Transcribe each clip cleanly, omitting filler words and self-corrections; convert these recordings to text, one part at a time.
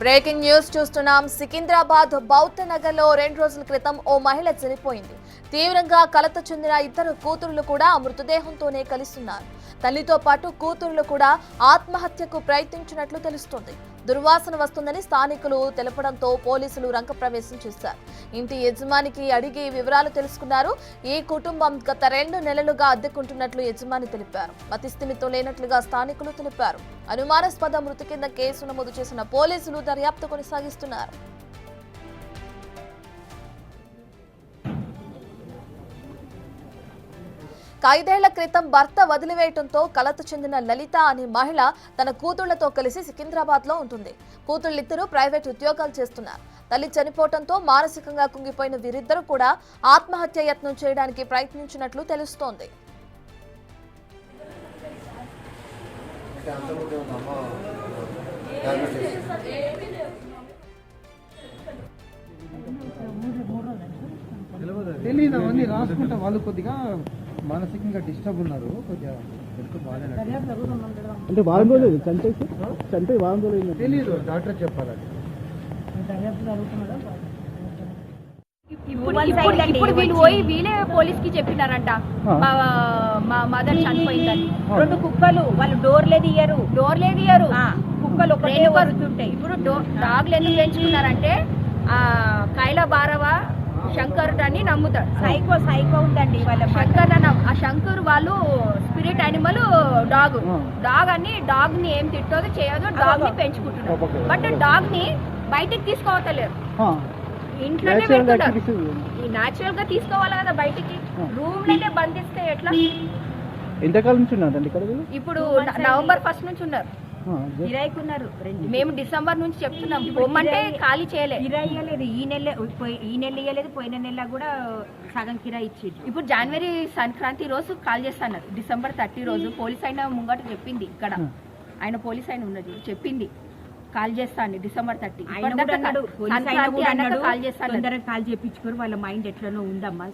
Breaking news చూస్తున్నాం. సికింద్రాబాద్ బౌద్ధ నగర్ లో 2 రోజుల క్రితం ఓ మహిళ చనిపోయింది. తీవ్రంగా కలత చెందిన ఇద్దరు కూతురులు కూడా మృతదేహంతోనే కలిస్తున్నారు. తల్లితో పాటు కూతురులు కూడా ఆత్మహత్యకు ప్రయత్నించినట్లు తెలుస్తోంది. దుర్వాసన వస్తుందని స్థానికులు తెలపడంతో పోలీసులు రంగప్రవేశం చేశారు. ఇంటి యజమానికి అడిగి వివరాలు తెలుసుకున్నారు. ఈ కుటుంబం గత 2 నెలలుగా అద్దెకుంటున్నట్లు యజమాని తెలిపారు. మతిస్థిమితం లేనట్లుగా స్థానికులు తెలిపారు. అనుమానాస్పద మృతి కింద కేసు నమోదు చేసిన పోలీసులు దర్యాప్తు కొనసాగిస్తున్నారు. ఐదేళ్ల క్రితం భర్త వదిలివేయటంతో కలత చెందిన లలిత అనే మహిళ తన కూతుళ్లతో కలిసి సికింద్రాబాద్ లో ఉంటుంది. కూతుళ్లిద్దరూ ప్రైవేట్ ఉద్యోగాలు చేస్తున్నారు. తల్లి చనిపోవడంతో మానసికంగా కుంగిపోయిన వీరిద్దరూ కూడా ఆత్మహత్య యత్నం చేయడానికి ప్రయత్నించినట్లు తెలుస్తోంది. తెలియదు అవన్నీ రాసుకుంటా వాళ్ళు కొద్దిగా మానసికంగా డిస్టర్బ్ ఉన్నారు. కొద్దిగా అంటే వారం రోజులు చంపే వారం రోజులు తెలియదు, డాక్టర్ చెప్పాలండి. ఇప్పుడు వీళ్ళు పోయి వీళ్ళే పోలీస్ కి చెప్పినారంట మా మదర్ చనిపోయిందని. 2 కుక్కలు వాళ్ళు డోర్లే తీయరు కుక్కలు ఒకటే వరుతుంటాయి. ఇప్పుడు డాగ్లు ఎందుకు పెంచుకున్నారంటే కైలా బారవ శంకర్ అని నమ్ముతాడు. సైకో ఉందండి వాళ్ళ శంకర్ ఆ శంకర్ వాళ్ళు స్పిరిట్ యానిమల్ డాగ్ అని డాగ్ ని ఏం తిట్టదో చేయదో డాగ్ ని పెంచుకుంటున్నారు. బట్ డాగ్ ని బయటికి తీసుకోవట్లేరు, ఇంట్లోనే పెడుతున్నారు. ఈ న్యాచురల్ గా తీసుకోవాలి కదా బయటికి. రూమ్ లోనే బంధిస్తే ఎట్లా? ఎంతకాలం నుంచి ఉన్నారండి ఇక్కడ? ఇప్పుడు నవంబర్ 1 నుంచి ఉన్నారు. కిరాయికున్నారు. మేము డిసెంబర్ నుంచి చెప్తున్నాం పొమ్మంటే ఖాళీ చేయలేదు. కిరాయి ఇవ్వలేదు. ఈ నెల ఇవ్వలేదు, పోయిన నెల కూడా సగం కిరాయి ఇచ్చింది. ఇప్పుడు జనవరి సంక్రాంతి రోజు కాల్ చేస్తున్నారు. డిసెంబర్ 30 రోజు పోలీస్ అయిన ముంగట చెప్పింది. ఇక్కడ ఆయన పోలీస్ అయిన ఉన్నది చెప్పింది కాల్ చేస్తాను డిసెంబర్ 30. కాల్ చేస్తాను. తొందరగా కాల్ చేయించుకోరు. వాళ్ళ మైండ్ ఎట్లనో ఉందమ్మా.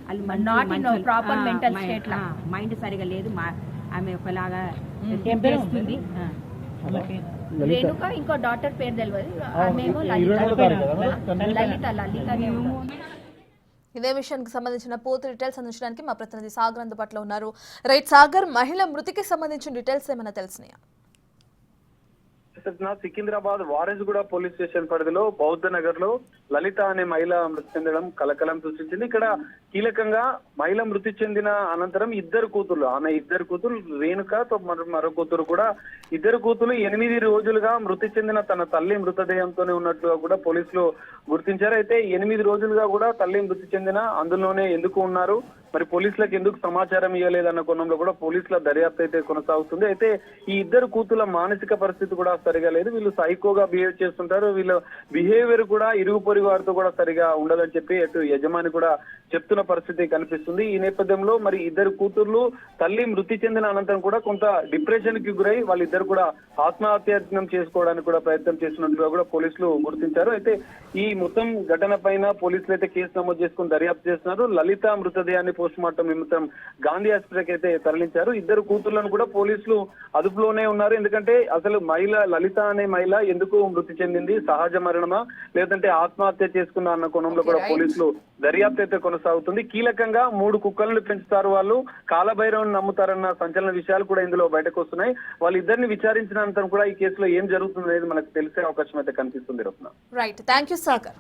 వాళ్ళు ప్రాపర్ మెంటల్ స్టేట్ లా మైండ్ సరిగా లేదు. ఆమె ఒకలాగా చేస్తుంది. రేణుక ఇంకో డాక్టర్ పేరు తెలియదు. మేము లలిత. ఇదే విషయానికి సంబంధించిన పూర్తి డీటెయిల్స్ అందించడానికి మా ప్రతినిధి సాగర్ అందుబాటులో ఉన్నారు. రైట్ సాగర్, మహిళ మృతికి సంబంధించిన డీటెయిల్స్ ఏమైనా తెలిసినాయా? సికింద్రాబాద్ వారేజ్గూడ పోలీస్ స్టేషన్ పరిధిలో బౌద్ధ నగర్ లో లలిత అనే మహిళ మృతి చెందడం కలకలం సృష్టించింది. ఇక్కడ కీలకంగా మహిళ మృతి చెందిన అనంతరం ఆమె ఇద్దరు కూతురు రేణుక మరో కూతురు కూడా 2 కూతురు 8 రోజులుగా మృతి చెందిన తన తల్లి మృతదేహంతోనే ఉన్నట్లుగా కూడా పోలీసులు గుర్తించారు. అయితే 8 రోజులుగా కూడా తల్లి మృతి చెందిన అందులోనే ఎందుకు ఉన్నారు, మరి పోలీసులకు ఎందుకు సమాచారం ఇవ్వలేదన్న కోణంలో కూడా పోలీసుల దర్యాప్తు అయితే కొనసాగుతుంది. అయితే ఈ 2 కూతుల మానసిక పరిస్థితి కూడా సరిగా లేదు. వీళ్ళు సైకోగా బిహేవ్ చేస్తుంటారు. వీళ్ళ బిహేవియర్ కూడా ఇరుగు పొరుగు వారితో కూడా సరిగా ఉండదని చెప్పి అటు యజమాని కూడా చెప్తున్న పరిస్థితి కనిపిస్తుంది. ఈ నేపథ్యంలో మరి 2 కూతుర్లు తల్లి మృతి చెందిన అనంతరం కూడా కొంత డిప్రెషన్ కి గురై వాళ్ళిద్దరు కూడా ఆత్మహత్యాయత్నం చేసుకోవడానికి కూడా ప్రయత్నం చేస్తున్నట్లుగా కూడా పోలీసులు గుర్తించారు. అయితే ఈ మొత్తం ఘటన పైన పోలీసులు అయితే కేసు నమోదు చేసుకుని దర్యాప్తు చేస్తున్నారు. లలిత మృతదేహాన్ని పోస్ట్ మార్టం నిమిత్తం గాంధీ ఆసుపత్రికి అయితే తరలించారు. 2 కూతుర్లను కూడా పోలీసులు అదుపులోనే ఉన్నారు. ఎందుకంటే అసలు లలిత అనే మహిళ ఎందుకు మృతి చెందింది, సహజ మరణమా లేదంటే ఆత్మహత్య చేసుకున్నా అన్న కోణంలో కూడా పోలీసులు దర్యాప్తు అయితే కొనసాగుతుంది. కీలకంగా 3 కుక్కలను పెంచుతారు, వాళ్ళు కాలభైరవం నమ్ముతారన్న సంచలన విషయాలు కూడా ఇందులో బయటకు వస్తున్నాయి. వాళ్ళిద్దరిని విచారించిన అనంతరం కూడా ఈ కేసులో ఏం జరుగుతుంది అనేది మనకు తెలిసే అవకాశం అయితే కనిపిస్తుంది. Right, thank you Sagar.